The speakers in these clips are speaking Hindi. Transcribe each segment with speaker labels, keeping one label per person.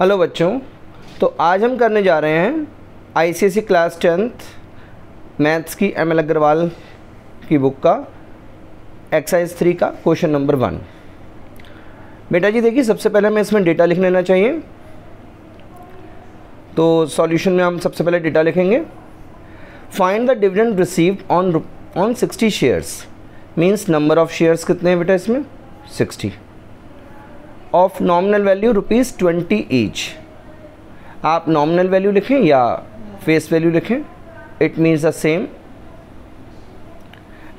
Speaker 1: हेलो बच्चों, तो आज हम करने जा रहे हैं आईसीएसई क्लास 10th मैथ्स की एम एल अग्रवाल की बुक का एक्सरसाइज 3 का क्वेश्चन नंबर 1। बेटा जी देखिए, सबसे पहले हमें इसमें डेटा लिख लेना चाहिए। तो सॉल्यूशन में हम सबसे पहले डेटा लिखेंगे। Find the dividend received on 60 shares, means number of shares कितने हैं बेटा इसमें 60, ऑफ नॉमिनल वैल्यू ₹20 ईच। आप नॉमिनल वैल्यू लिखें या फेस वैल्यू लिखें, it means the same.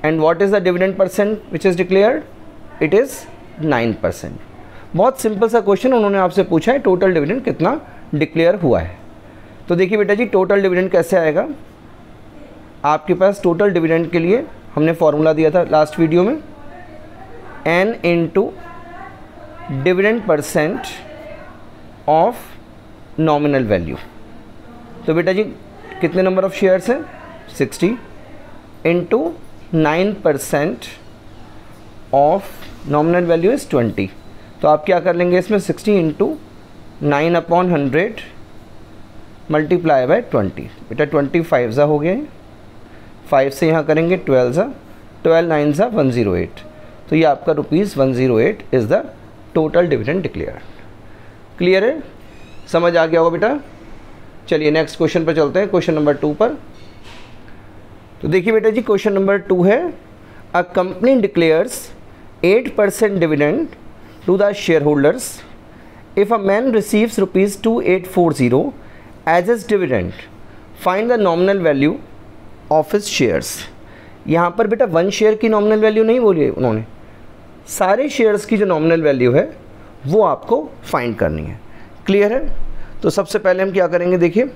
Speaker 1: And what is the dividend percent which is declared, it is 9%। बहुत सिंपल सा क्वेश्चन उन्होंने आपसे पूछा है, टोटल डिविडेंड कितना डिक्लेयर हुआ है। तो देखिए बेटा जी, टोटल डिविडेंड कैसे आएगा। आपके पास टोटल डिविडेंड के लिए हमने फॉर्मूला दिया था लास्ट वीडियो में, n into dividend percent of nominal value. तो बेटा जी कितने नंबर ऑफ शेयर्स हैं 60 into 9% of nominal value is 20। तो आप क्या कर लेंगे इसमें 60 इंटू 9/100 मल्टीप्लाई बाय 20। बेटा 25 ज़ा हो गया है, 5 से यहाँ करेंगे 12 ज़ा, 12 9 ज़ा 108। तो ये आपका ₹108 is the total dividend declare. Clear है, समझ आ गया होगा बेटा। चलिए नेक्स्ट क्वेश्चन पर चलते हैं, क्वेश्चन नंबर 2 पर। तो देखिए बेटा जी, क्वेश्चन नंबर 2 है, a company declares 8% dividend to the shareholders if a man receives ₹2840 as is dividend, find the nominal value of his shares. यहाँ पर बेटा 1 शेयर की नॉमिनल वैल्यू नहीं बोली है उन्होंने, सारे शेयर्स की जो नॉमिनल वैल्यू है वो आपको फाइंड करनी है। क्लियर है। तो सबसे पहले हम क्या करेंगे, देखिए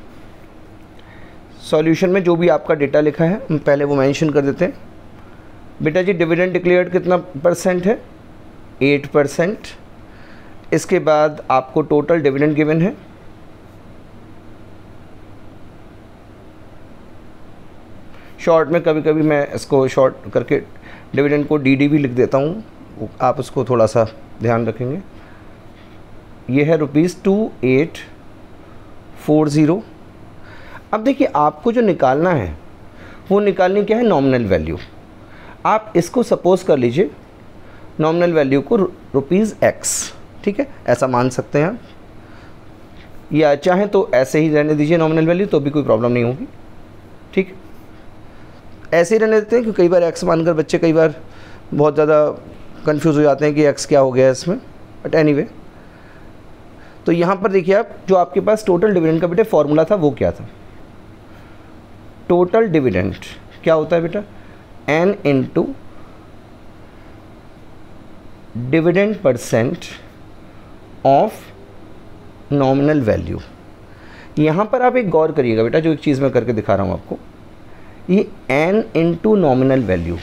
Speaker 1: सॉल्यूशन में जो भी आपका डेटा लिखा है हम पहले वो मेंशन कर देते हैं। बेटा जी डिविडेंड डिक्लेयर्ड कितना परसेंट है 8%। इसके बाद आपको टोटल डिविडेंड गिवन है, शॉर्ट में कभी कभी मैं इसको शॉर्ट करके डिविडेंड को DD भी लिख देता हूँ, आप उसको थोड़ा सा ध्यान रखेंगे। ये है ₹2840। अब देखिए आपको जो निकालना है वो निकालनी क्या है, नॉमिनल वैल्यू। आप इसको सपोज कर लीजिए नॉमिनल वैल्यू को ₹X, ठीक है, ऐसा मान सकते हैं आप, या चाहें तो ऐसे ही रहने दीजिए नॉमिनल वैल्यू, तो भी कोई प्रॉब्लम नहीं होगी। ठीक, ऐसे ही रहने देते हैं क्योंकि कई बार X मानकर बच्चे कई बार बहुत ज़्यादा कंफ्यूज हो जाते हैं कि X क्या हो गया है इसमें, बट एनीवे। तो यहाँ पर देखिए आप, जो आपके पास टोटल डिविडेंड का बेटा फॉर्मूला था वो क्या था। टोटल डिविडेंड क्या होता है बेटा, n into dividend percent of nominal value. यहाँ पर आप एक गौर करिएगा बेटा, जो एक चीज़ मैं करके दिखा रहा हूँ आपको, ये n इंटू नॉमिनल वैल्यू,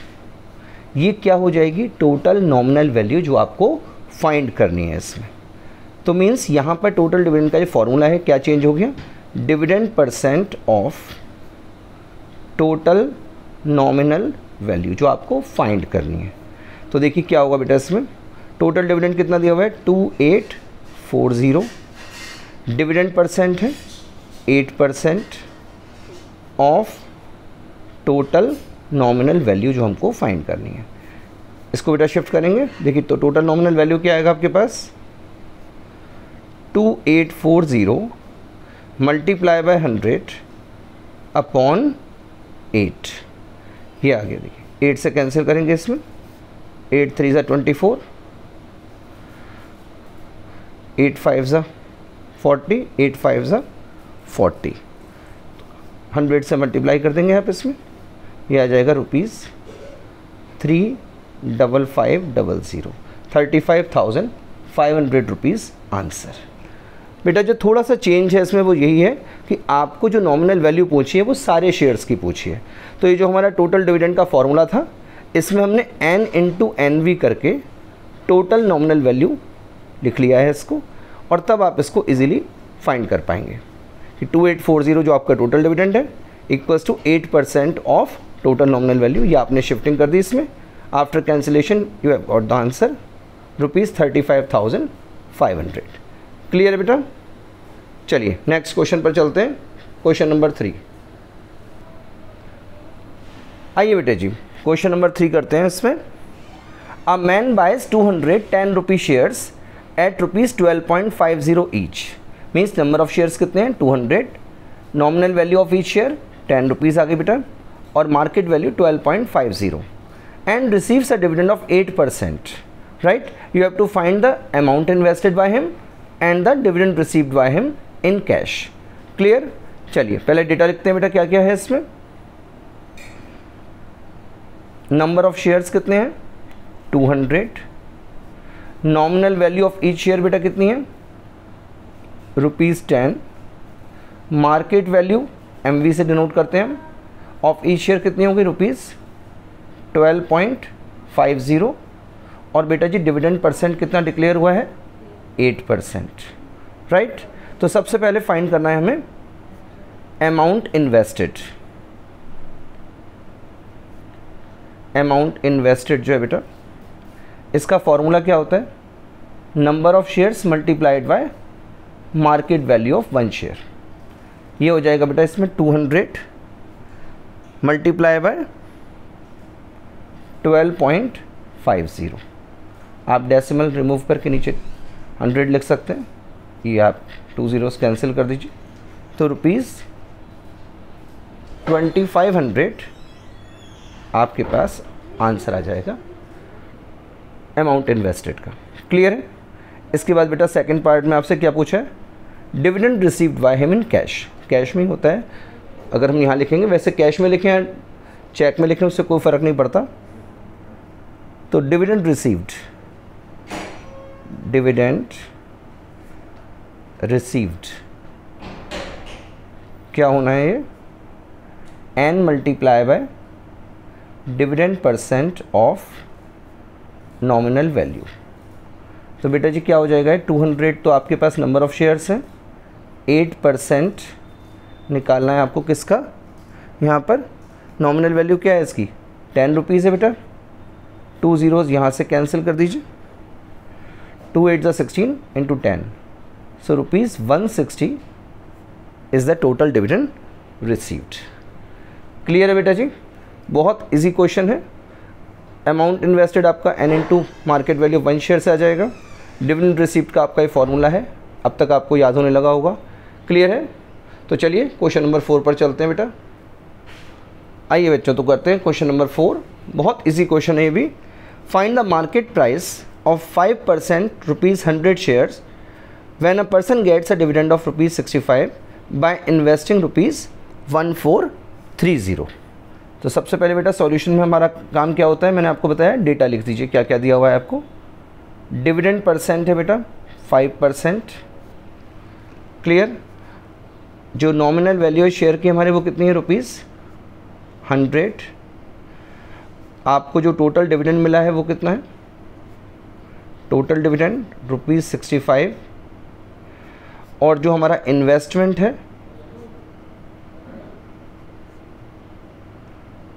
Speaker 1: ये क्या हो जाएगी, टोटल नॉमिनल वैल्यू जो आपको फाइंड करनी है इसमें। तो मीन्स यहाँ पर टोटल डिविडेंड का जो फॉर्मूला है क्या चेंज हो गया, dividend percent of total nominal value जो आपको फाइंड करनी है। तो देखिए क्या होगा बेटा, इसमें टोटल डिविडेंड कितना दिया हुआ है 2840, डिविडेंड परसेंट है 8% ऑफ टोटल नॉमिनल वैल्यू जो हमको फाइंड करनी है। इसको बेटा शिफ्ट करेंगे, देखिए तो टोटल नॉमिनल वैल्यू क्या आएगा आपके पास 2840 मल्टीप्लाई बाय 100 अपॉन 8। ये आ गया, देखिए 8 से कैंसिल करेंगे इसमें, 8 3 ज़ा 24, 8 5 ज़ा 40, 8 5 ज़ा 40, 100 से मल्टीप्लाई कर देंगे आप इसमें, ये आ जाएगा ₹35500, 35,500 रुपीज़ आंसर। बेटा जो थोड़ा सा चेंज है इसमें वो यही है कि आपको जो नॉमिनल वैल्यू पूछी है वो सारे शेयर्स की पूछी है। तो ये जो हमारा टोटल डिविडेंड का फॉर्मूला था, इसमें हमने n इंटू NV करके टोटल नॉमिनल वैल्यू लिख लिया है इसको, और तब आप इसको इजीली फाइंड कर पाएंगे कि 2840 जो आपका टोटल डिविडेंड है equals to 8% of total nominal value. ये आपने शिफ्टिंग कर दी इसमें, after cancellation you have got the answer ₹35,500। Clear है बेटा। चलिए नेक्स्ट क्वेश्चन पर चलते हैं, क्वेश्चन नंबर 3। आइए बेटे जी क्वेश्चन नंबर 3 करते हैं। इसमें a man buys 210 rupee shares at ₹12.50 each, means number of shares कितने हैं 200, nominal value of each share 10 rupees आ गई बेटा, और market value 12.50, and receives a dividend of 8%, right. You have to find the amount invested by him and the dividend received by him in cash. Clear. चलिए पहले डेटा लिखते हैं बेटा, क्या क्या है इसमें। नंबर ऑफ शेयर्स कितने हैं 200, nominal value of each share बेटा कितनी है ₹10, मार्केट वैल्यू MV से डिनोट करते हैं हम, ऑफ ईच शेयर कितनी होगी ₹12.50, और बेटा जी डिविडेंड परसेंट कितना डिक्लेयर हुआ है 8%, राइट। तो सबसे पहले फाइंड करना है हमें अमाउंट इन्वेस्टेड। अमाउंट इन्वेस्टेड जो है बेटा, इसका फॉर्मूला क्या होता है, number of shares multiplied by market value of 1 share. ये हो जाएगा बेटा इसमें 200 मल्टीप्लाई बाय 12.50। आप डेसिमल रिमूव करके नीचे 100 लिख सकते हैं, ये आप 2 zeros कैंसिल कर दीजिए, तो ₹2500 आपके पास आंसर आ जाएगा अमाउंट इन्वेस्टेड का। क्लियर है। इसके बाद बेटा सेकंड पार्ट में आपसे क्या पूछा है, dividend received by him in cash. Cash में ही होता है, अगर हम यहाँ लिखेंगे, वैसे कैश में लिखें या चेक में लिखें उससे कोई फ़र्क नहीं पड़ता। तो डिविडेंड रिसीव्ड, डिविडेंड रिसीव्ड क्या होना है ये, n multiply by dividend percent of nominal value. तो बेटा जी क्या हो जाएगा 200, तो आपके पास नंबर ऑफ शेयर्स हैं, 8% निकालना है आपको किसका, यहाँ पर नॉमिनल वैल्यू क्या है इसकी 10 रुपीज़ है बेटा, 2 zeros यहाँ से कैंसिल कर दीजिए, 2 8 16 into 10, so ₹160 is the total dividend received. Clear है बेटा जी, बहुत इजी क्वेश्चन है। अमाउंट इन्वेस्टेड आपका n into market value 1 share से आ जाएगा, डिविडेंड रिसीव्ड का आपका ये फॉर्मूला है, अब तक आपको याद होने लगा होगा। क्लियर है। तो चलिए क्वेश्चन नंबर 4 पर चलते हैं बेटा। आइए बच्चों तो करते हैं क्वेश्चन नंबर 4, बहुत इजी क्वेश्चन है ये भी। Find the market price of 5% ₹100 shares when a person gets a dividend of ₹65 by investing ₹1430। तो सबसे पहले बेटा सॉल्यूशन में हमारा काम क्या होता है, मैंने आपको बताया, डेटा लिख दीजिए क्या क्या दिया हुआ है आपको। डिविडेंड परसेंट है बेटा 5%। क्लियर। जो नॉमिनल वैल्यू है शेयर की हमारे वो कितनी है ₹100। आपको जो टोटल डिविडेंड मिला है वो कितना है, टोटल डिविडेंड ₹65, और जो हमारा इन्वेस्टमेंट है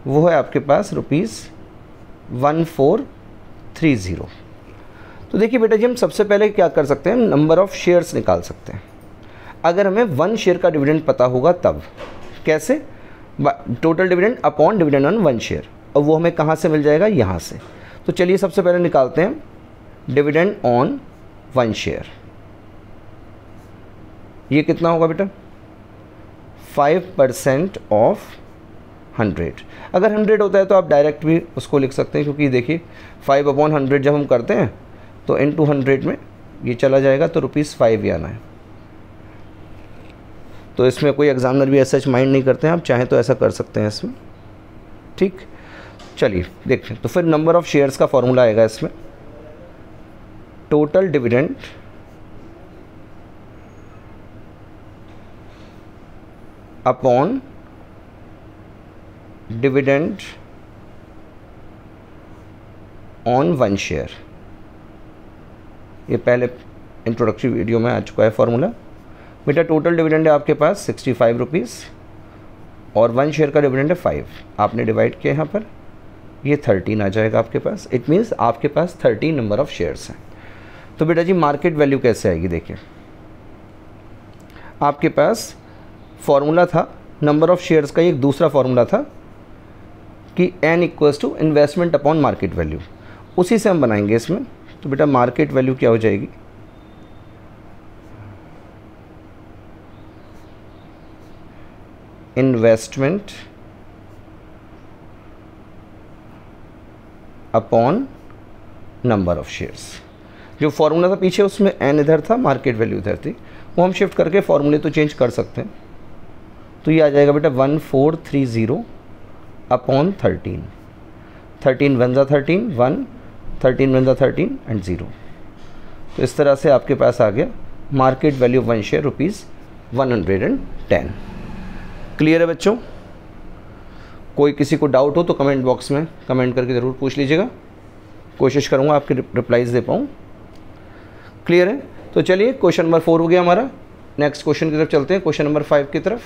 Speaker 1: वो है आपके पास ₹1430। तो देखिए बेटा जी हम सबसे पहले क्या कर सकते हैं, नंबर ऑफ शेयर्स निकाल सकते हैं। अगर हमें 1 शेयर का डिविडेंड पता होगा तब कैसे, total dividend upon dividend on 1 share, और वो हमें कहाँ से मिल जाएगा, यहाँ से। तो चलिए सबसे पहले निकालते हैं डिविडेंड ऑन 1 शेयर। ये कितना होगा बेटा 5% ऑफ 100। अगर 100 होता है तो आप डायरेक्ट भी उसको लिख सकते हैं, क्योंकि देखिए 5/100 जब हम करते हैं तो इंटू 100 में ये चला जाएगा, तो ₹5 ही आना है। तो इसमें कोई एग्जामिनर भी ऐसा माइंड नहीं करते हैं, आप चाहें तो ऐसा कर सकते हैं इसमें। ठीक, चलिए देखते हैं। तो फिर नंबर ऑफ शेयर्स का फॉर्मूला आएगा इसमें, total dividend upon dividend on 1 share. ये पहले इंट्रोडक्टरी वीडियो में आ चुका है फॉर्मूला। बेटा टोटल डिविडेंड है आपके पास 65 रुपीज़, और 1 शेयर का डिविडेंड है 5, आपने डिवाइड किया यहाँ पर, ये 13 आ जाएगा आपके पास। इट मीन्स आपके पास 13 नंबर ऑफ शेयर्स हैं। तो बेटा जी मार्केट वैल्यू कैसे आएगी, देखिए आपके पास फॉर्मूला था नंबर ऑफ़ शेयर्स का, एक दूसरा फॉर्मूला था कि n equals to investment upon market value, उसी से हम बनाएंगे इसमें। तो बेटा मार्केट वैल्यू क्या हो जाएगी, investment upon number of shares. जो फॉर्मूला था पीछे उसमें n इधर था, मार्केट वैल्यू इधर थी, वो हम शिफ्ट करके फॉर्मूले तो चेंज कर सकते हैं। तो ये आ जाएगा बेटा 1430 अपॉन 13, 13 वन ज़ा 13, 1 13 वन ज़ा 13 एंड 0। तो इस तरह से आपके पास आ गया market value of 1 share ₹110। Clear है बच्चों? कोई किसी को डाउट हो तो कमेंट बॉक्स में कमेंट करके ज़रूर पूछ लीजिएगा, कोशिश करूँगा आपके रिप्लाईज दे पाऊँ। क्लियर है? तो चलिए क्वेश्चन नंबर 4 हो गया हमारा। नेक्स्ट क्वेश्चन की तरफ चलते हैं, क्वेश्चन नंबर 5 की तरफ।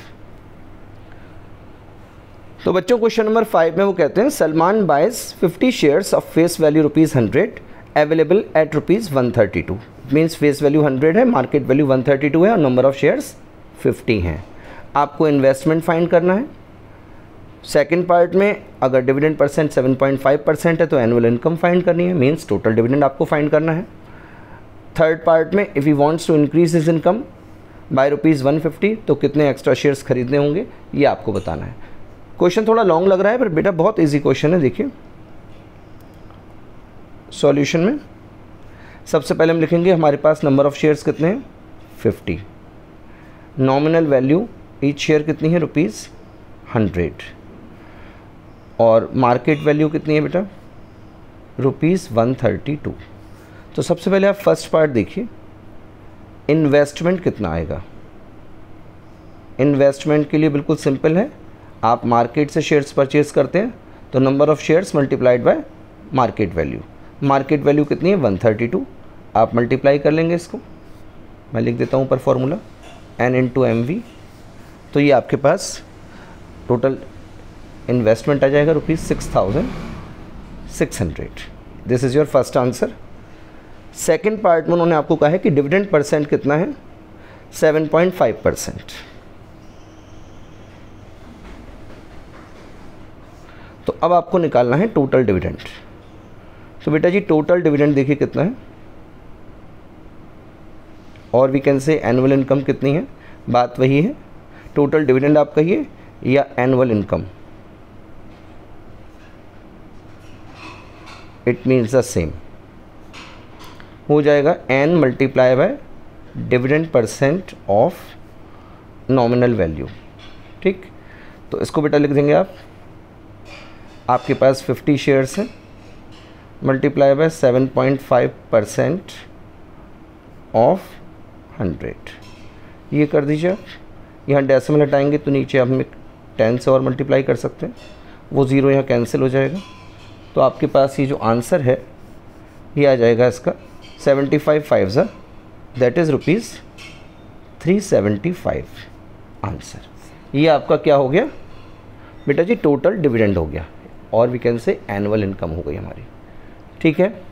Speaker 1: तो बच्चों क्वेश्चन नंबर 5 में वो कहते हैं Salman buys 50 shares of face value ₹100 available at ₹132। Means face value 100 है, मार्केट वैल्यू 132 है और नंबर ऑफ शेयर्स 50 हैं। आपको इन्वेस्टमेंट फाइंड करना है। सेकंड पार्ट में अगर डिविडेंड परसेंट 7.5% है तो एनुअल इनकम फाइंड करनी है, मीन्स टोटल डिविडेंड आपको फाइंड करना है। थर्ड पार्ट में if he wants to increase his income by ₹150 तो कितने एक्स्ट्रा शेयर्स खरीदने होंगे ये आपको बताना है। क्वेश्चन थोड़ा लॉन्ग लग रहा है पर बेटा बहुत इजी क्वेश्चन है। देखिए सॉल्यूशन में सबसे पहले हम लिखेंगे हमारे पास नंबर ऑफ़ शेयर्स कितने हैं 50, नॉमिनल वैल्यू ईच शेयर कितनी है ₹100 और मार्केट वैल्यू कितनी है बेटा ₹132। तो सबसे पहले आप फर्स्ट पार्ट देखिए, इन्वेस्टमेंट कितना आएगा। इन्वेस्टमेंट के लिए बिल्कुल सिंपल है, आप मार्केट से शेयर्स परचेज करते हैं तो number of shares multiplied by market value. Market value कितनी है 132, आप मल्टीप्लाई कर लेंगे इसको। मैं लिख देता हूँ ऊपर फॉर्मूला n इंटू MV। तो ये आपके पास टोटल इन्वेस्टमेंट आ जाएगा ₹6,600। This is your first answer. Second part में उन्होंने आपको कहा है कि डिविडेंड परसेंट कितना है 7.5%। तो अब आपको निकालना है टोटल डिविडेंड। तो बेटा जी टोटल डिविडेंड देखिए कितना है, और we can say annual income कितनी है, बात वही है। टोटल डिविडेंड आप कहिए या annual income, it means the same हो जाएगा n multiply by dividend percent of nominal value. ठीक, तो इसको बेटा लिख देंगे आप, आपके पास 50 शेयर्स हैं मल्टीप्लाई बाय 7.5% ऑफ 100। ये कर दीजिए आप, यहाँ डेसिमल हटाएंगे तो नीचे हम 10 से और मल्टीप्लाई कर सकते हैं, वो ज़ीरो यहाँ कैंसिल हो जाएगा। तो आपके पास ये जो आंसर है ये आ जाएगा इसका 75 5 दैट इज़ ₹375 आंसर। ये आपका क्या हो गया बेटा जी टोटल डिविडेंड हो गया, और we can say annual income हो गई हमारी। ठीक है,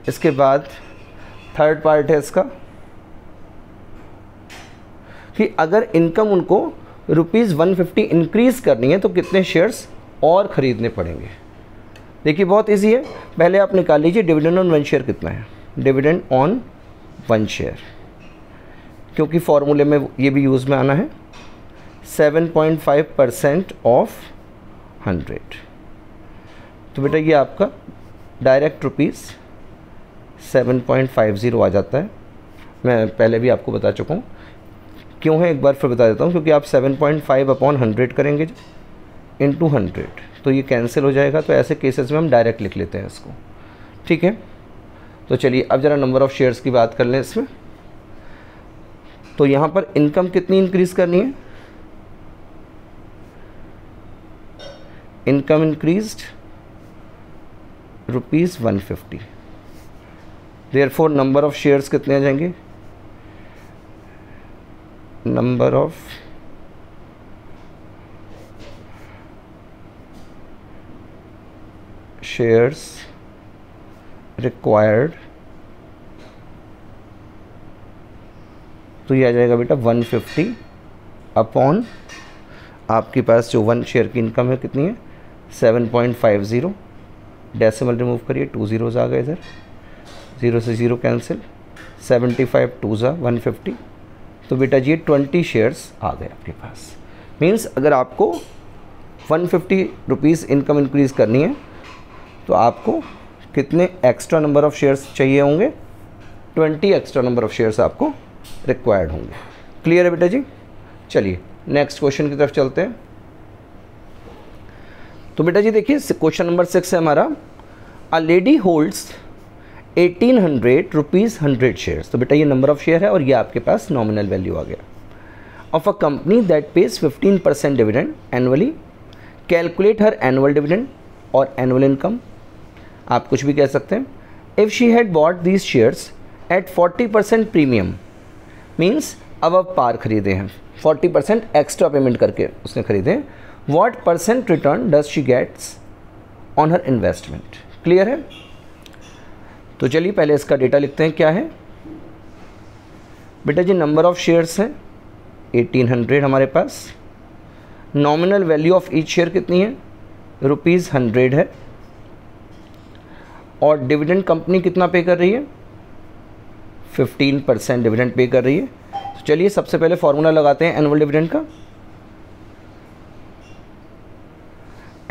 Speaker 1: इसके बाद थर्ड पार्ट है इसका कि अगर इनकम उनको ₹150 इंक्रीज़ करनी है तो कितने शेयर्स और ख़रीदने पड़ेंगे। देखिए बहुत इजी है, पहले आप निकाल लीजिए डिविडेंड ऑन 1 शेयर कितना है, डिविडेंड ऑन 1 शेयर, क्योंकि फॉर्मूले में ये भी यूज़ में आना है 7.5% ऑफ 100। तो बेटा ये आपका डायरेक्ट ₹7.50 आ जाता है। मैं पहले भी आपको बता चुका हूँ, क्यों है एक बार फिर बता देता हूँ, क्योंकि आप 7.5 अपॉन 100 करेंगे इंटू 100 तो ये कैंसिल हो जाएगा। तो ऐसे केसेस में हम डायरेक्ट लिख लेते हैं इसको। ठीक है, तो चलिए अब ज़रा नंबर ऑफ़ शेयर्स की बात कर लें इसमें। तो यहाँ पर इनकम कितनी इंक्रीज़ करनी है, income increased ₹150, therefore number of shares कितने आ जाएंगे, नंबर ऑफ शेयर्स रिक्वायर्ड तो ये आ जाएगा बेटा 150 अपॉन आपके पास जो 1 शेयर की इनकम है कितनी है 7.50, डेसिमल रिमूव करिए, 2 zeros आ गए इधर, 0 से 0 कैंसिल, 75 2 ज़ा 150, तो बेटा जी 20 शेयर्स आ गए आपके पास। मीन्स अगर आपको 150 रुपीज़ इनकम इंक्रीज़ करनी है तो आपको कितने एक्स्ट्रा नंबर ऑफ़ शेयर्स चाहिए होंगे, 20 एक्स्ट्रा नंबर ऑफ़ शेयर्स आपको रिक्वायर्ड होंगे। क्लियर है बेटा जी। चलिए नेक्स्ट क्वेश्चन की तरफ चलते हैं। तो बेटा जी देखिए क्वेश्चन नंबर 6 है हमारा, a lady holds 1800 rupees 100 shares. तो बेटा ये नंबर ऑफ़ शेयर है और ये आपके पास नॉमिनल वैल्यू आ गया। Of a company that page 15% dividend annually, calculate her annual dividend और एनुअल इनकम। आप कुछ भी कह सकते हैं। If she had bought these shares at 40% premium, means अब पार खरीदे हैं, 40% एक्स्ट्रा पेमेंट करके उसने खरीदे, what percent return does she gets on her investment. Clear है। तो चलिए पहले इसका डेटा लिखते हैं क्या है। बेटा जी नंबर ऑफ़ शेयर्स हैं 1800 हमारे पास, nominal value of each share कितनी है ₹100 है, और डिविडेंड कंपनी कितना पे कर रही है 15% डिविडेंड पे कर रही है। तो चलिए सबसे पहले फॉर्मूला लगाते हैं एनुअल डिविडेंड का।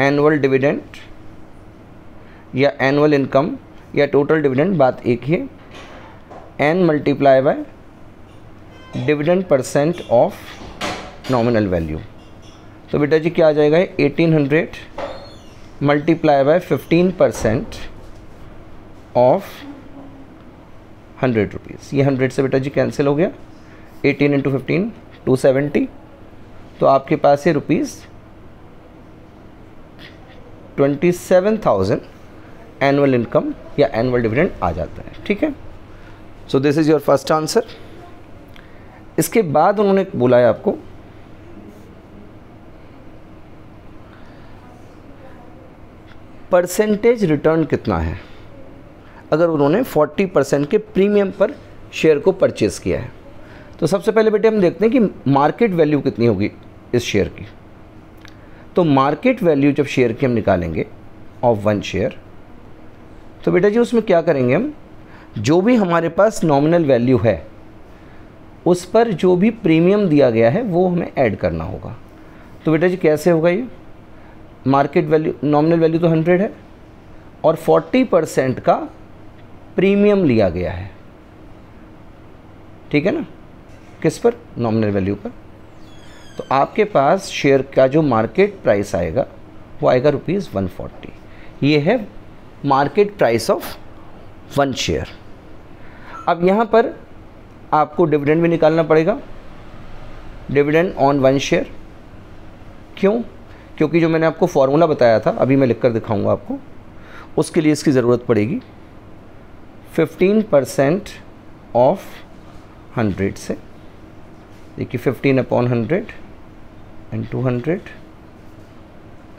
Speaker 1: एनुअल डिविडेंड या एनुअल इनकम या टोटल डिविडेंड बात एक ही है, n multiply by dividend percent of nominal value. तो बेटा जी क्या आ जाएगा 1800 मल्टीप्लाई बाय 15% ऑफ 100 रुपीज़। ये 100 से बेटा जी कैंसिल हो गया, 18 इंटू 15 270, तो आपके पास है ₹27,000 एनुअल इनकम या एनुअल डिविडेंड आ जाता है। ठीक है। So this is your first answer. इसके बाद उन्होंने बोला है आपको परसेंटेज रिटर्न कितना है अगर उन्होंने 40% के प्रीमियम पर शेयर को परचेज़ किया है। तो सबसे पहले बेटे हम देखते हैं कि मार्केट वैल्यू कितनी होगी इस शेयर की। तो मार्केट वैल्यू जब शेयर की हम निकालेंगे ऑफ 1 शेयर, तो बेटा जी उसमें क्या करेंगे हम, जो भी हमारे पास नॉमिनल वैल्यू है उस पर जो भी प्रीमियम दिया गया है वो हमें ऐड करना होगा। तो बेटा जी कैसे होगा ये, मार्केट वैल्यू नॉमिनल वैल्यू तो 100 है और 40% का प्रीमियम लिया गया है, ठीक है ना, किस पर, नॉमिनल वैल्यू पर। तो आपके पास शेयर का जो मार्केट प्राइस आएगा वो आएगा ₹140। ये है मार्केट प्राइस ऑफ 1 शेयर। अब यहाँ पर आपको डिविडेंड भी निकालना पड़ेगा, डिविडेंड ऑन 1 शेयर। क्यों? क्योंकि जो मैंने आपको फॉर्मूला बताया था, अभी मैं लिखकर दिखाऊंगा आपको, उसके लिए इसकी ज़रूरत पड़ेगी 15% ऑफ 100 से। देखिए 15 अपॉन 100 एंड 200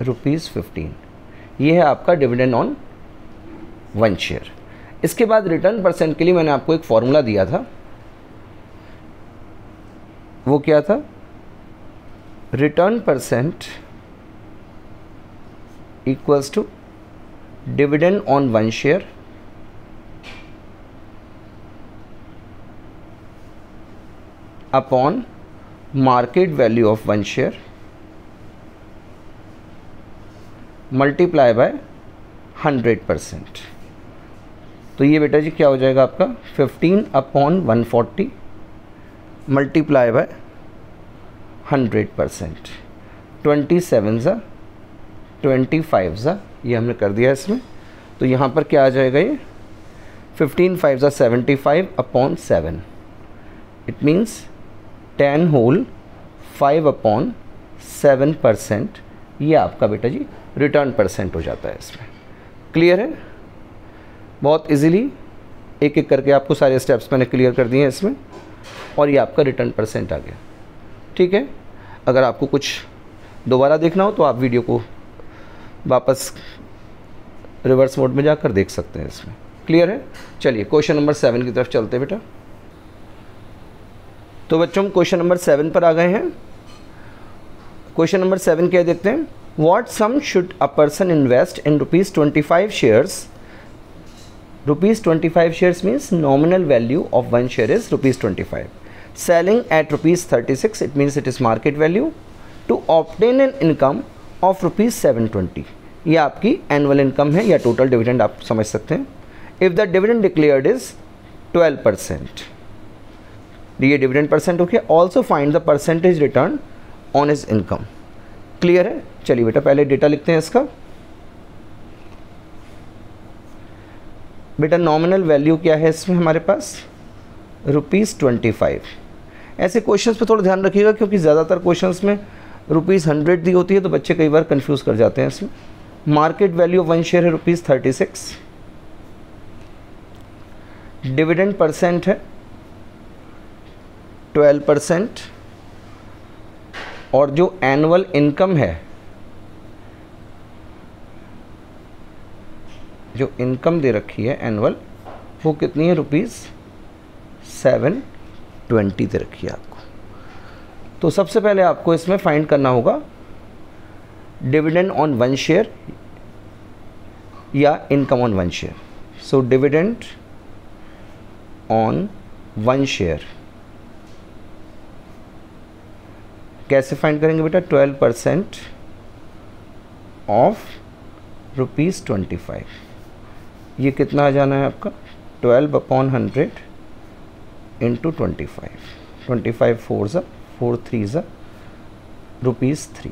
Speaker 1: ₹15, ये है आपका डिविडेंड ऑन 1 शेयर। इसके बाद रिटर्न परसेंट के लिए मैंने आपको एक फॉर्मूला दिया था, वो क्या था, return percent equals to dividend on 1 share upon market value of 1 share multiply by 100%। तो ये बेटा जी क्या हो जाएगा आपका 15 अपॉन 140 मल्टीप्लाई बाय 100%, 27 ज़ा 25 ज़ा, ये हमने कर दिया इसमें। तो यहाँ पर क्या आ जाएगा, ये 15 5 ज़ा 75 upon 7, it means 10 whole 5 upon 7%, ये आपका बेटा जी रिटर्न परसेंट हो जाता है इसमें। क्लियर है। बहुत इजीली एक एक करके आपको सारे स्टेप्स मैंने क्लियर कर दिए हैं इसमें, और ये आपका रिटर्न परसेंट आ गया। ठीक है। अगर आपको कुछ दोबारा देखना हो तो आप वीडियो को वापस रिवर्स मोड में जाकर देख सकते हैं इसमें। क्लियर है। चलिए क्वेश्चन नंबर 7 की तरफ चलते हैं बेटा। तो बच्चों हम क्वेश्चन नंबर 7 पर आ गए हैं। क्वेश्चन नंबर 7 क्या देखते हैं, what sum should a person invest in ₹25 shares. ₹25 shares means nominal value of one share is ₹25, selling at ₹36, it means it is market value, to obtain an income of ₹720। ये आपकी एनुअल इनकम है या टोटल डिविडेंड आप समझ सकते हैं। If the dividend declared is 12%, ये डिविडेंड परसेंट हो गया। Also find the percentage return on his income. Clear है? चलिए बेटा पहले डेटा लिखते हैं इसका। बेटा नॉमिनल वैल्यू क्या है इसमें हमारे पास, ₹25। ऐसे क्वेश्चंस पे थोड़ा ध्यान रखिएगा क्योंकि ज़्यादातर क्वेश्चंस में ₹100 दी होती है तो बच्चे कई बार कंफ्यूज कर जाते हैं इसमें। Market value of one share है ₹36, डिविडेंड परसेंट है 12%, और जो एनुअल इनकम है, जो इनकम दे रखी है एनुअल, वो कितनी है, ₹720 दे रखी है आपको। तो सबसे पहले आपको इसमें फाइंड करना होगा डिविडेंड ऑन वन शेयर या income on one share. So dividend on one share कैसे फाइंड करेंगे बेटा, 12% ऑफ ₹25। ये कितना आ जाना है आपका, 12/100 इंटू 25, 25 4 3 ₹3।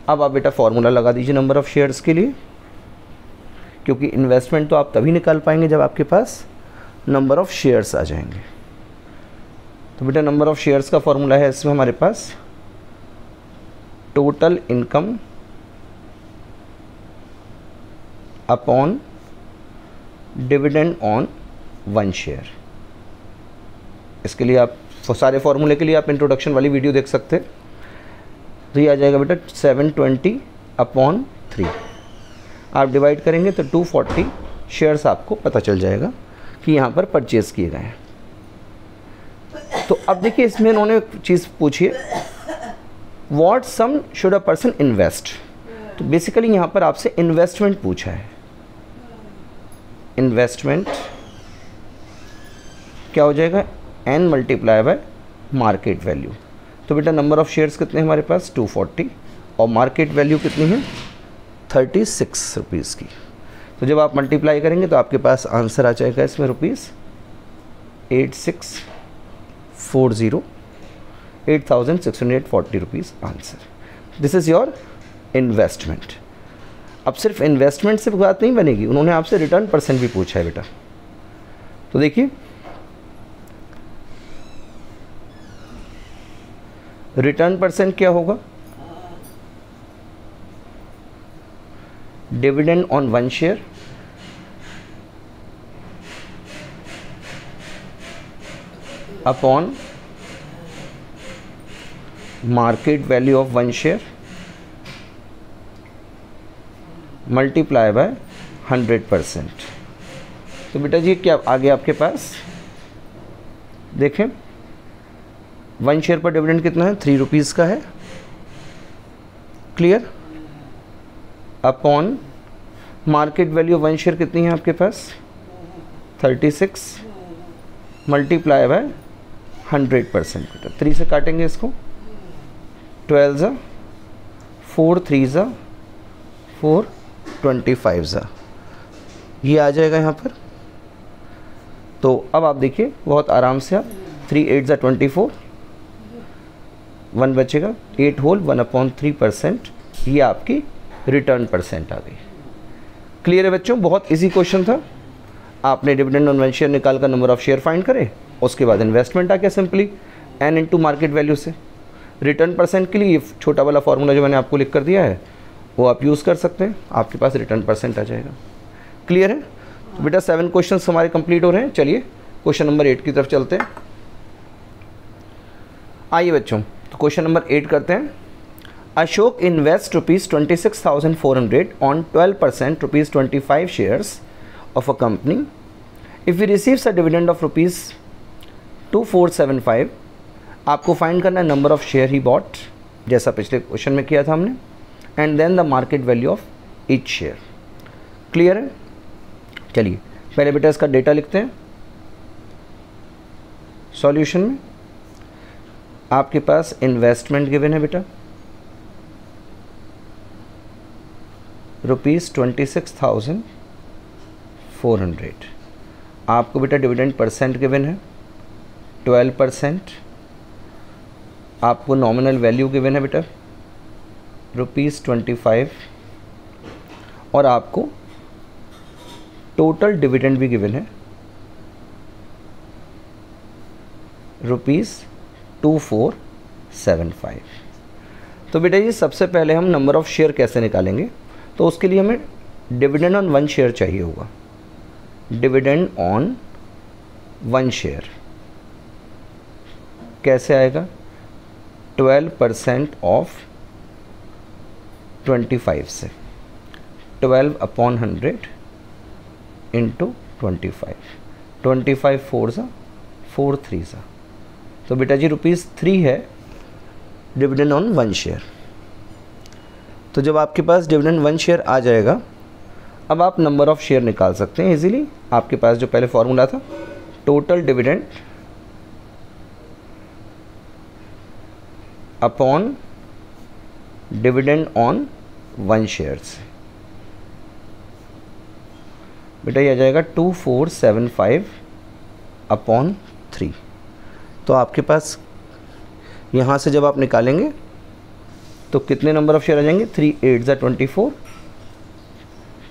Speaker 1: अब आप बेटा फॉर्मूला लगा दीजिए नंबर ऑफ़ शेयर्स के लिए, क्योंकि इन्वेस्टमेंट तो आप तभी निकाल पाएंगे जब आपके पास नंबर ऑफ़ शेयर्स आ जाएंगे। तो बेटा नंबर ऑफ़ शेयर्स का फॉर्मूला है इसमें हमारे पास total income upon dividend on one share. इसके लिए आप सारे फॉर्मूले के लिए आप इंट्रोडक्शन वाली वीडियो देख सकते हैं। तो ये आ जाएगा बेटा 720/3। आप डिवाइड करेंगे तो 240 शेयर्स आपको पता चल जाएगा कि यहाँ पर परचेज़ किए गए हैं। तो अब देखिए इसमें इन्होंने चीज़ पूछी है, what sum should a person invest. तो बेसिकली यहाँ पर आपसे इन्वेस्टमेंट पूछा है। इन्वेस्टमेंट क्या हो जाएगा, n multiply by market value. तो बेटा नंबर ऑफ़ शेयर्स कितने हमारे पास, 240, और मार्केट वैल्यू कितनी है, 36 रुपीज़ की। तो जब आप मल्टीप्लाई करेंगे तो आपके पास आंसर आ जाएगा इसमें ₹8640, 8640 rupees answer. This is your investment. अब सिर्फ इन्वेस्टमेंट से बात नहीं बनेगी, उन्होंने आपसे रिटर्न परसेंट भी पूछा है बेटा। तो देखिए रिटर्न परसेंट क्या होगा, dividend on one share upon market value of one share multiply by 100%। तो बेटा जी क्या आगे आपके पास देखें, वन शेयर पर डिविडेंड कितना है, 3 रुपीज़ का है। Clear? Upon market value one share कितनी है आपके पास, 36 मल्टीप्लाई बाय 100%। बेटा 3 से काटेंगे इसको, 12 4 3 4 25, ये आ जाएगा यहाँ पर। तो अब आप देखिए बहुत आराम से आप 3 8 24, 1 बचेगा, 8 होल 1/3%, ये आपकी रिटर्न परसेंट आ गई। क्लियर है बच्चों? बहुत इजी क्वेश्चन था। आपने डिविडेंड ऑन वन शेयर निकाल कर नंबर ऑफ शेयर फाइंड करे, उसके बाद इन्वेस्टमेंट आ गया simply n into market value से। रिटर्न परसेंट के लिए ये छोटा वाला फॉर्मूला जो मैंने आपको लिख कर दिया है वो आप यूज़ कर सकते हैं, आपके पास रिटर्न परसेंट आ जाएगा। क्लियर है? तो बेटा 7 क्वेश्चन हमारे कंप्लीट हो रहे हैं। चलिए क्वेश्चन नंबर 8 की तरफ चलते हैं। आइए बच्चों, तो क्वेश्चन नंबर 8 करते हैं। Ashok invest ₹26,400 on 12% ₹25 shares of a company. If he receives a dividend of ₹2475 आपको फाइंड करना है number of share he bought, जैसा पिछले क्वेश्चन में किया था हमने, and then the market value of each share. Clear है? चलिए पहले बेटा इसका डेटा लिखते हैं। सॉल्यूशन में आपके पास इन्वेस्टमेंट गिवन है बेटा ₹26,400। आपको बेटा डिविडेंड परसेंट गिवन है 12%। आपको नॉमिनल वैल्यू गिवन है बेटा ₹25 और आपको टोटल डिविडेंड भी गिवन है ₹2475। तो बेटा जी सबसे पहले हम नंबर ऑफ़ शेयर कैसे निकालेंगे, तो उसके लिए हमें डिविडेंड ऑन 1 शेयर चाहिए होगा। डिविडेंड ऑन 1 शेयर कैसे आएगा? 12% ऑफ 25 से 12/100 इंटू 25, 25 4 सा 4 3 सा, तो बेटा जी ₹3 है डिविडेंड ऑन 1 शेयर। तो जब आपके पास डिविडेंड 1 शेयर आ जाएगा, अब आप नंबर ऑफ़ शेयर निकाल सकते हैं इजीली। आपके पास जो पहले फॉर्मूला था total dividend upon dividend on 1 shares, बेटा ये आ जाएगा 2475/3। तो आपके पास यहाँ से जब आप निकालेंगे तो कितने नंबर ऑफ़ शेयर आ जाएंगे? 3 8 ज़ा 24,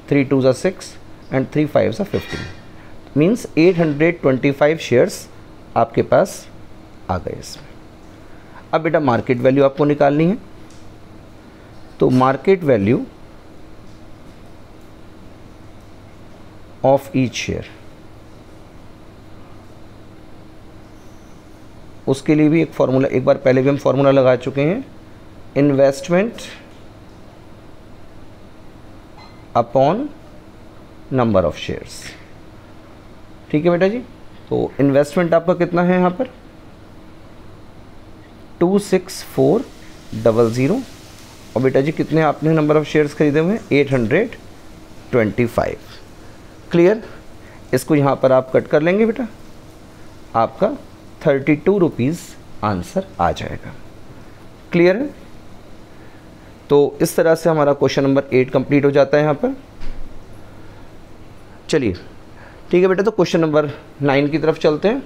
Speaker 1: 3 2 ज़ा 6 एंड 3 5 ज़ा 15, मीन्स 825 शेयर्स आपके पास आ गए इसमें। अब बेटा मार्केट वैल्यू आपको निकालनी है, तो market value of each share, उसके लिए भी एक फार्मूला, एक बार पहले भी हम फार्मूला लगा चुके हैं, investment upon number of shares. ठीक है बेटा जी, तो इन्वेस्टमेंट आपका कितना है यहाँ पर? 26400, और बेटा जी कितने आपने नंबर ऑफ शेयर्स खरीदे हुए हैं? 825। क्लियर? इसको यहाँ पर आप कट कर लेंगे बेटा, आपका 32 रुपीज़ आंसर आ जाएगा। क्लियर है? तो इस तरह से हमारा क्वेश्चन नंबर 8 कंप्लीट हो जाता है यहाँ पर। चलिए ठीक है बेटा, तो क्वेश्चन नंबर 9 की तरफ चलते हैं।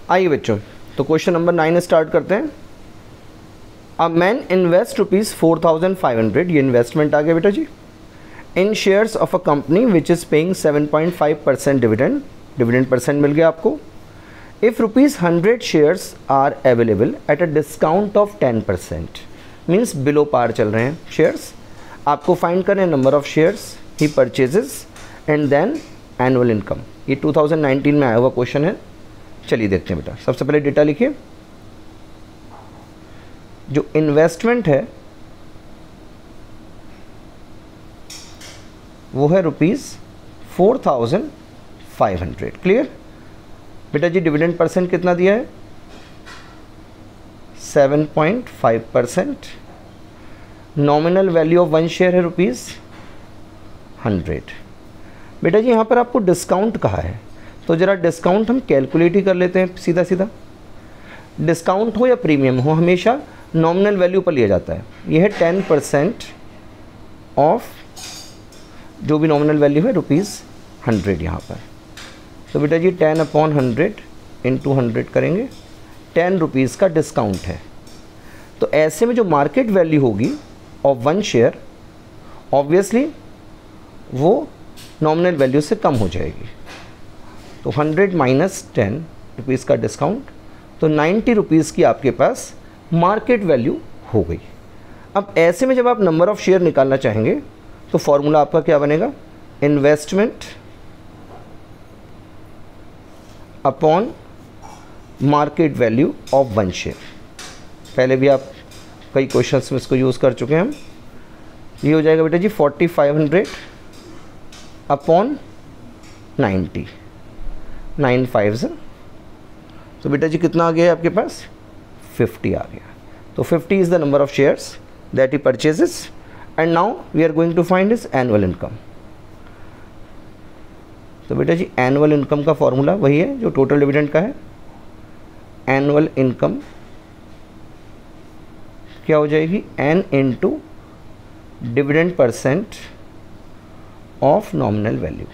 Speaker 1: आइए बच्चों, तो क्वेश्चन नंबर 9 स्टार्ट करते हैं। अ मैन इन्वेस्ट ₹4,500, ये इन्वेस्टमेंट आ गया बेटा जी, in shares of a company which is paying 7.5% dividend. Dividend percent मिल गया आपको। If ₹100 shares are available at a discount of 10%, means below par चल रहे हैं शेयर्स। आपको फाइंड करें number of shares he purchases and then annual income. ये 2019 में आया हुआ क्वेश्चन है। चलिए देखते हैं बेटा, सबसे पहले डेटा लिखिए। जो इन्वेस्टमेंट है वो है ₹4,500। क्लियर बेटा जी? डिविडेंड परसेंट कितना दिया है? 7.5%। नॉमिनल वैल्यू ऑफ 1 शेयर है ₹100। बेटा जी यहाँ पर आपको डिस्काउंट कहा है, तो ज़रा डिस्काउंट हम कैलकुलेट ही कर लेते हैं सीधा सीधा। डिस्काउंट हो या प्रीमियम हो, हमेशा नॉमिनल वैल्यू पर लिया जाता है। यह है 10% ऑफ जो भी नॉमिनल वैल्यू है ₹100 यहाँ पर। तो बेटा जी 10/100 इंटू 100 करेंगे, 10 रुपीज़ का डिस्काउंट है। तो ऐसे में जो मार्केट वैल्यू होगी ऑफ 1 शेयर, ऑब्वियसली वो नॉमिनल वैल्यू से कम हो जाएगी। तो 100 माइनस 10 रुपीज़ का डिस्काउंट, तो 90 रुपीज़ की आपके पास मार्केट वैल्यू हो गई। अब ऐसे में जब आप नंबर ऑफ़ शेयर निकालना चाहेंगे तो फॉर्मूला आपका क्या बनेगा? Investment upon market value of 1 share. पहले भी आप कई क्वेश्चंस में इसको यूज़ कर चुके हैं हम। ये हो जाएगा बेटा जी 4500 अपॉन 90, 9 5 तो बेटा जी कितना आ गया आपके पास, 50 आ गया। तो 50 is the number of shares that he purchases and now we are going to find his annual income. तो बेटा जी एनुअल इनकम का फॉर्मूला वही है जो टोटल डिविडेंड का है। एनुअल इनकम क्या हो जाएगी, n into dividend percent of nominal value.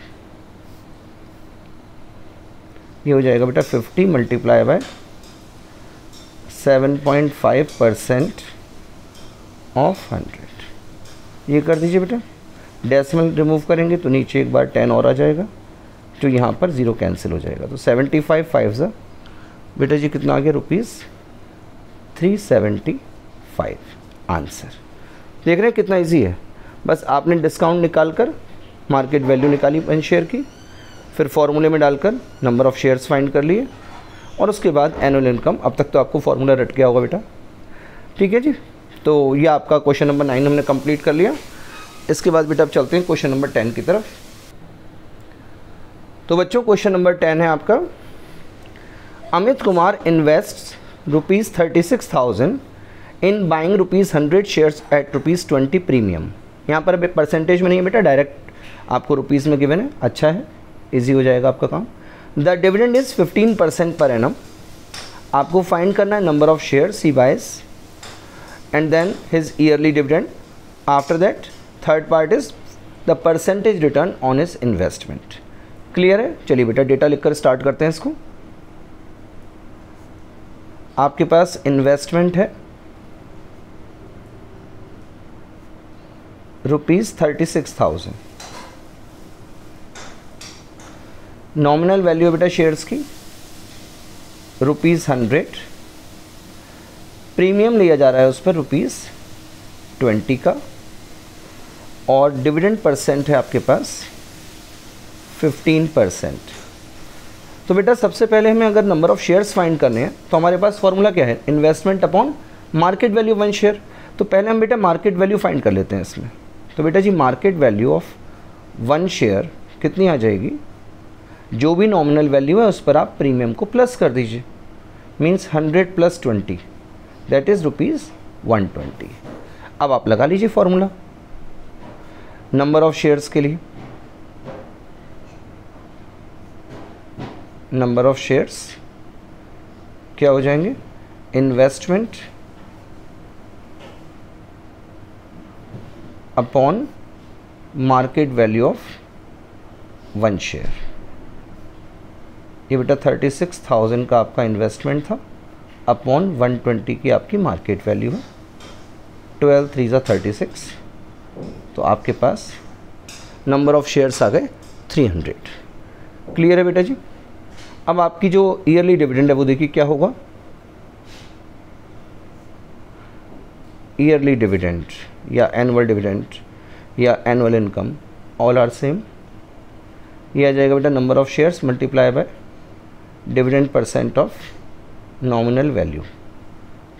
Speaker 1: ये हो जाएगा बेटा 50 मल्टीप्लाई बाय 7.5% ऑफ 100। ये कर दीजिए बेटा, डेसिमल रिमूव करेंगे तो नीचे एक बार 10 और आ जाएगा, जो यहाँ पर 0 कैंसिल हो जाएगा। तो 75 5 बेटा जी कितना आ गया, ₹375 आंसर। देख रहे हैं कितना इजी है। बस आपने डिस्काउंट निकाल कर मार्केट वैल्यू निकाली वन शेयर की, फिर फॉर्मूले में डालकर नंबर ऑफ़ शेयर्स फाइंड कर लिए, और उसके बाद एनुअल इनकम। अब तक तो आपको फॉर्मूला रट गया होगा बेटा, ठीक है जी। तो ये आपका क्वेश्चन नंबर 9 हमने कंप्लीट कर लिया। इसके बाद बेटा अब चलते हैं क्वेश्चन नंबर 10 की तरफ। तो बच्चों क्वेश्चन नंबर 10 है आपका, Amit Kumar invest ₹36,000 in buying ₹100 shares at ₹20 premium. यहाँ पर परसेंटेज में नहीं है बेटा, डायरेक्ट आपको रुपीज़ में गिवन है। अच्छा है, इजी हो जाएगा आपका काम। The dividend is 15% per annum. आपको फाइंड करना है number of shares he buys and then his yearly dividend. After that third part is the percentage return on his investment. Clear है? चलिए बेटा डेटा लिखकर स्टार्ट करते हैं इसको। आपके पास इन्वेस्टमेंट है ₹36,000। नॉमिनल वैल्यू बेटा शेयर्स की ₹100। प्रीमियम लिया जा रहा है उस पर ₹20 का, और डिविडेंड परसेंट है आपके पास 15%। तो बेटा सबसे पहले हमें अगर नंबर ऑफ़ शेयर्स फाइंड करने हैं तो हमारे पास फॉर्मूला क्या है, investment upon market value one share. तो पहले हम बेटा मार्केट वैल्यू फाइंड कर लेते हैं इसमें। तो बेटा जी market value of one share कितनी आ जाएगी, जो भी नॉमिनल वैल्यू है उस पर आप प्रीमियम को प्लस कर दीजिए, मीन्स 100 + 20 दैट इज़ ₹120। अब आप लगा लीजिए फॉर्मूला नंबर ऑफ शेयर्स के लिए। नंबर ऑफ शेयर्स क्या हो जाएंगे, investment upon market value of one share. ये बेटा 36,000 का आपका इन्वेस्टमेंट था, अपॉन 120 की आपकी मार्केट वैल्यू है। 12 3 36, तो आपके पास नंबर ऑफ शेयर्स आ गए 300। क्लियर है बेटा जी? अब आपकी जो ईयरली डिविडेंड है वो देखिए क्या होगा, ईयरली डिविडेंड या एनुअल डिविडेंड या annual income all are same. ये आ जाएगा बेटा number of shares multiply by dividend percent of nominal value.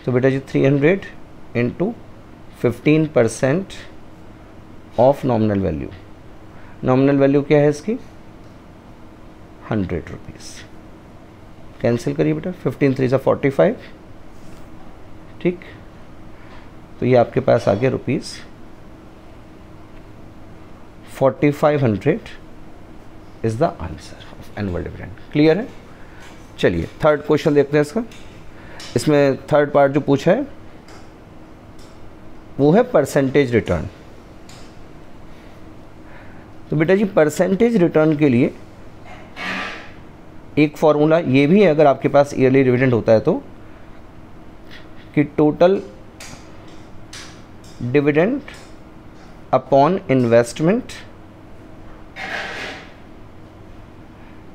Speaker 1: तो बेटा जी 300 into 15% of nominal value. Nominal value क्या है इसकी, 100 रुपीज़। कैंसिल करिए बेटा, 15 3 45, ठीक। तो ये आपके पास आ गया ₹4500 is the answer of annual dividend. Clear है? चलिए थर्ड क्वेश्चन देखते हैं इसका। इसमें थर्ड पार्ट जो पूछा है वो है परसेंटेज रिटर्न। तो बेटा जी परसेंटेज रिटर्न के लिए एक फॉर्मूला ये भी है, अगर आपके पास ईयरली डिविडेंड होता है तो, कि टोटल डिविडेंड अपॉन इन्वेस्टमेंट।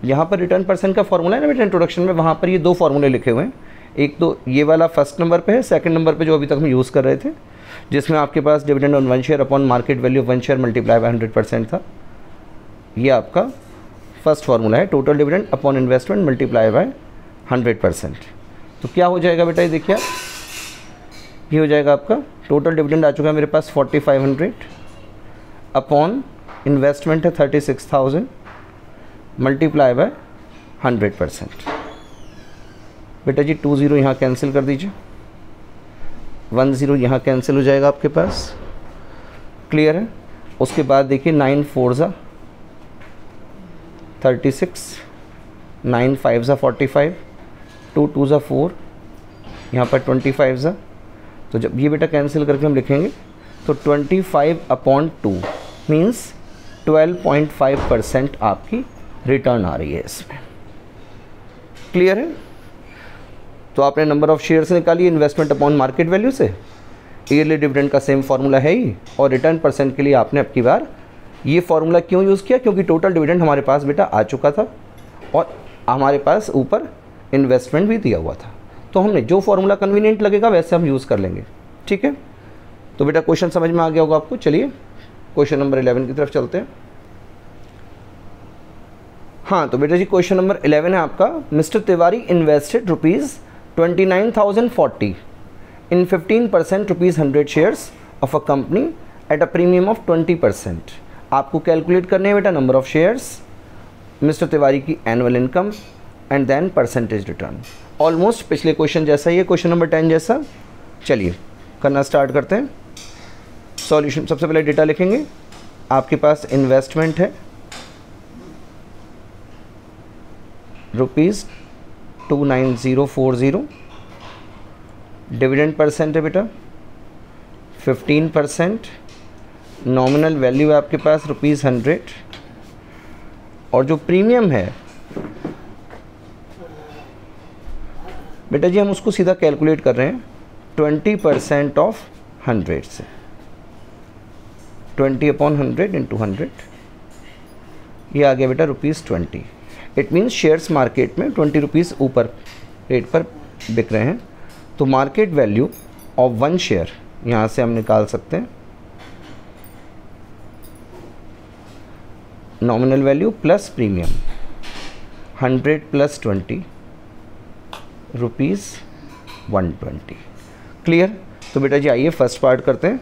Speaker 1: यहाँ पर रिटर्न परसेंट का फॉर्मूला है ना बेटा इंट्रोडक्शन में, वहाँ पर ये दो फॉर्मूले लिखे हुए हैं। एक तो ये वाला फर्स्ट नंबर पे है, सेकंड नंबर पे जो अभी तक हम यूज़ कर रहे थे, जिसमें आपके पास dividend on one share upon market value of one share multiply by 100% था। ये आपका फर्स्ट फार्मूला है, total dividend upon investment multiply by 100%। तो क्या हो जाएगा बेटा, ये देखिए ये हो जाएगा आपका टोटल डिविडेंड आ चुका है मेरे पास 4500 अपॉन इन्वेस्टमेंट है 36,000 मल्टीप्लाई बाय 100%। बेटा जी 2 0 यहाँ कैंसिल कर दीजिए, 1 0 यहाँ कैंसिल हो जाएगा आपके पास, क्लियर है। उसके बाद देखिए 9 4 ज़ा 36, 9 5 ज़ा 45, 2 2 ज़ा 4, यहाँ पर 25 ज़ा, तो जब ये बेटा कैंसिल करके हम लिखेंगे तो 25/2 मीन्स 12.5% आपकी रिटर्न आ रही है इसमें, क्लियर है। तो आपने नंबर ऑफ शेयर्स निकाली इन्वेस्टमेंट अपॉन मार्केट वैल्यू से, ईयरली डिविडेंड का सेम फार्मूला है ही, और रिटर्न परसेंट के लिए आपने अब की बार ये फार्मूला क्यों यूज़ किया, क्योंकि टोटल डिविडेंड हमारे पास बेटा आ चुका था और हमारे पास ऊपर इन्वेस्टमेंट भी दिया हुआ था, तो हमने जो फार्मूला कन्वीनियंट लगेगा वैसे हम यूज़ कर लेंगे, ठीक है। तो बेटा क्वेश्चन समझ में आ गया होगा आपको। चलिए क्वेश्चन नंबर 11 की तरफ चलते हैं। हाँ तो बेटा जी क्वेश्चन नंबर 11 है आपका, mister Tiwari invested ₹29,040 in 15% ₹100 shares of a company at a premium of 20%। आपको कैलकुलेट करने हैं बेटा number of shares, mister Tiwari की annual income and then percentage return. Almost पिछले क्वेश्चन जैसा ही है, क्वेश्चन नंबर 10 जैसा। चलिए करना स्टार्ट करते हैं। सॉल्यूशन, सबसे पहले डेटा लिखेंगे। आपके पास इन्वेस्टमेंट है ₹29040, डिविडेंड परसेंट है बेटा 15%, नॉमिनल वैल्यू है आपके पास ₹100, और जो प्रीमियम है बेटा जी हम उसको सीधा कैलकुलेट कर रहे हैं 20% ऑफ 100 से, 20/100 × 100, ये आ गया बेटा ₹20। इट मीन्स शेयर्स मार्केट में 20 रुपीज़ ऊपर रेट पर बिक रहे हैं, तो मार्केट वैल्यू ऑफ 1 शेयर यहाँ से हम निकाल सकते हैं nominal value plus premium 100 + 20 ₹120, clear. तो बेटा जी आइए फर्स्ट पार्ट करते हैं।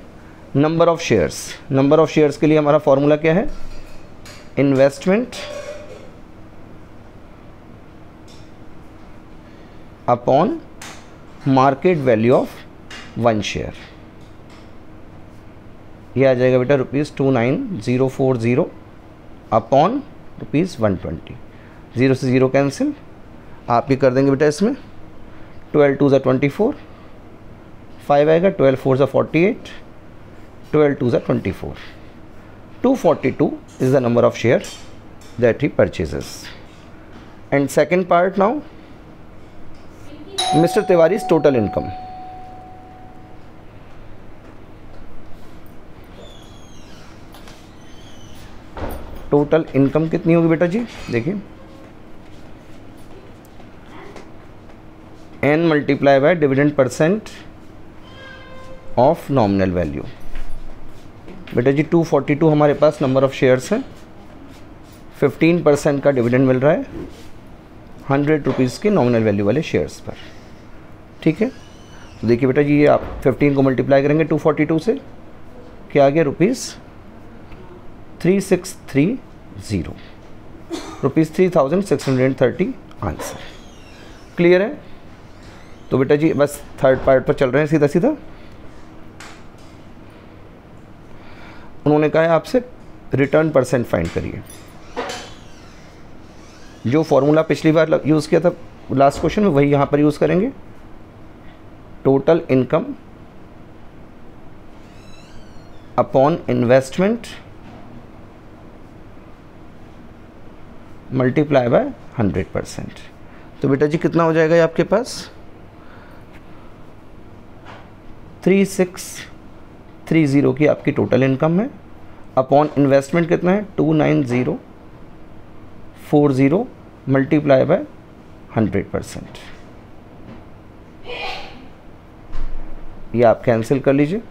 Speaker 1: Number of shares, number of shares के लिए हमारा फॉर्मूला क्या है, investment upon market value of 1 share, ये आ जाएगा बेटा ₹29040 अपॉन ₹120, 0 से 0 कैंसिल, आप ये कर देंगे बेटा इसमें 12 2 ज़ा 24, 5 आएगा, 12 4 ज़ा 48, 12 2 ज़ा 24, 242 is the number of share that he purchases. And second part now, Mr. Tiwari's total income. Total income कितनी होगी बेटा जी, देखिए n multiply by dividend percent of nominal value. बेटा जी 242 हमारे पास नंबर ऑफ शेयर्स हैं, 15% का डिविडेंड मिल रहा है 100 रुपीज़ के नॉमिनल वैल्यू वाले शेयर्स पर, ठीक है। तो देखिए बेटा जी ये आप 15 को मल्टीप्लाई करेंगे 242 से, क्या आ गया ₹3630, ₹3630 आंसर, क्लियर है। तो बेटा जी बस थर्ड पार्ट पर चल रहे हैं सीधा सीधा। उन्होंने कहा है आपसे रिटर्न परसेंट फाइंड करिए, जो फॉर्मूला पिछली बार यूज़ किया था लास्ट क्वेश्चन में वही यहाँ पर यूज़ करेंगे। Total income upon investment multiply by 100%। तो बेटा जी कितना हो जाएगा ये आपके पास 3630 की आपकी टोटल इनकम है, अपॉन इन्वेस्टमेंट कितना है 29040 मल्टीप्लाई बाय 100%। ये आप कैंसिल कर लीजिए।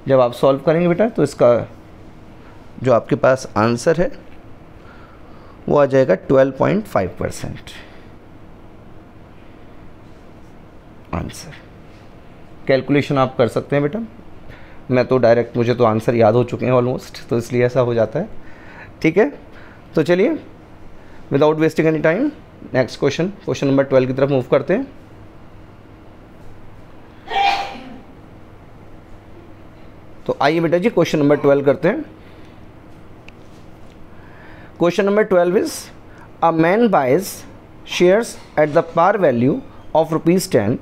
Speaker 1: जब आप सॉल्व करेंगे बेटा तो इसका जो आपके पास आंसर है वो आ जाएगा 12.5% आंसर। कैलकुलेशन आप कर सकते हैं बेटा, मैं तो डायरेक्ट, मुझे तो आंसर याद हो चुके हैं ऑलमोस्ट, तो इसलिए ऐसा हो जाता है, ठीक है। तो चलिए without wasting any time next question, question number 12 की तरफ मूव करते हैं। तो आइए बेटा जी क्वेश्चन नंबर 12 करते हैं। Question number 12 is a man buys shares at the par value of ₹10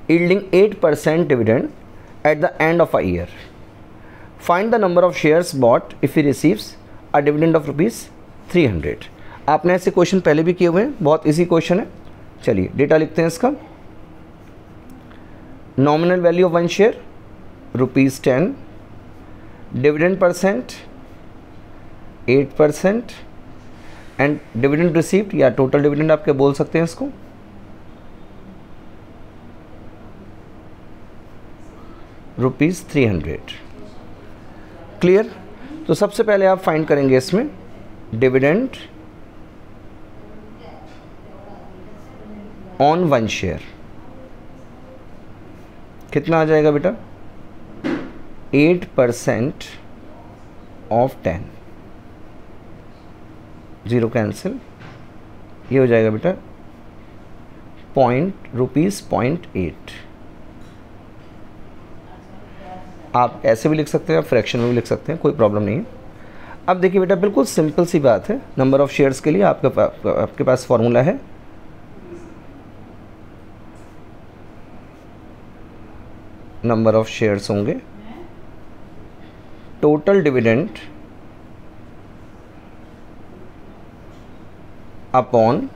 Speaker 1: yielding 8% dividend at the end of a year. Find the number of shares bought if he receives a dividend of ₹300. आपने ऐसे क्वेश्चन पहले भी किए हुए हैं, बहुत इजी क्वेश्चन है। चलिए डेटा लिखते हैं इसका। Nominal value of one share ₹10, dividend percent 8% and dividend received या टोटल डिविडेंड आपके बोल सकते हैं इसको ₹300। क्लियर? तो सबसे पहले आप फाइंड करेंगे इसमें डिविडेंड ऑन वन शेयर कितना आ जाएगा बेटा 8% ऑफ 10, 0 कैंसिल, ये हो जाएगा बेटा ₹0.8। आप ऐसे भी लिख सकते हैं, आप फ्रैक्शन में भी लिख सकते हैं, कोई प्रॉब्लम नहीं है। अब देखिए बेटा बिल्कुल सिंपल सी बात है, नंबर ऑफ शेयर्स के लिए आपके पास फॉर्मूला है नंबर ऑफ शेयर्स होंगे total dividend upon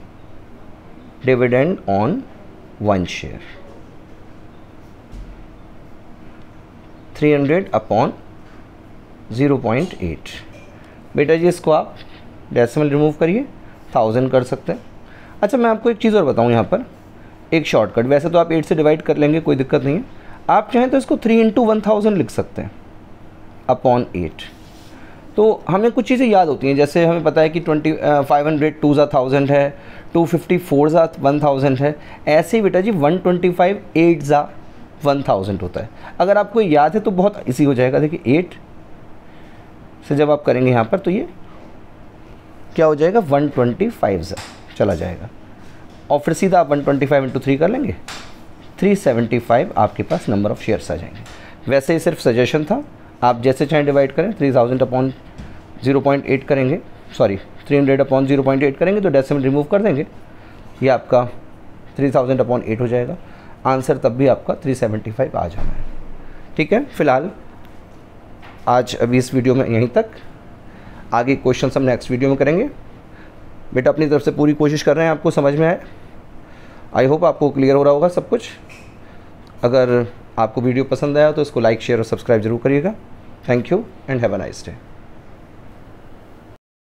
Speaker 1: dividend on one share 300 upon 0.8। बेटा जी इसको आप डेसिमल रिमूव करिए, 1000 कर सकते हैं। अच्छा मैं आपको एक चीज़ और बताऊं यहाँ पर, एक शॉर्टकट। वैसे तो आप 8 से डिवाइड कर लेंगे, कोई दिक्कत नहीं है। आप चाहें तो इसको 3 × 1000 लिख सकते हैं अपॉन 8। तो हमें कुछ चीज़ें याद होती हैं, जैसे हमें पता है कि 500 2 ज़ा 1000 है, 254 ज़ा 1000 है। ऐसे ही बेटा जी 125 8 ज़ा 1000 होता है। अगर आपको याद है तो बहुत इजी हो जाएगा। देखिए 8 से जब आप करेंगे यहाँ पर तो ये क्या हो जाएगा 125 चला जाएगा, और फिर सीधा आप 125 × 3 कर लेंगे, 375 आपके पास नंबर ऑफ़ शेयर्स आ जाएंगे। वैसे ही सिर्फ सजेशन था, आप जैसे चाहें डिवाइड करें। 3000 अपॉन 0.8 करेंगे, सॉरी 300 अपॉन 0.8 करेंगे तो डेसिमल रिमूव कर देंगे, ये आपका 3000 अपॉन 8 हो जाएगा। आंसर तब भी आपका 375 आ जाना है। ठीक है, फ़िलहाल आज अभी इस वीडियो में यहीं तक। आगे क्वेश्चन हम नेक्स्ट वीडियो में करेंगे। बेटा अपनी तरफ से पूरी कोशिश कर रहे हैं आपको समझ में आए। आई होप आपको क्लियर हो रहा होगा सब कुछ। अगर आपको वीडियो पसंद आया तो इसको लाइक शेयर और सब्सक्राइब जरूर करिएगा। Thank you and have a nice day.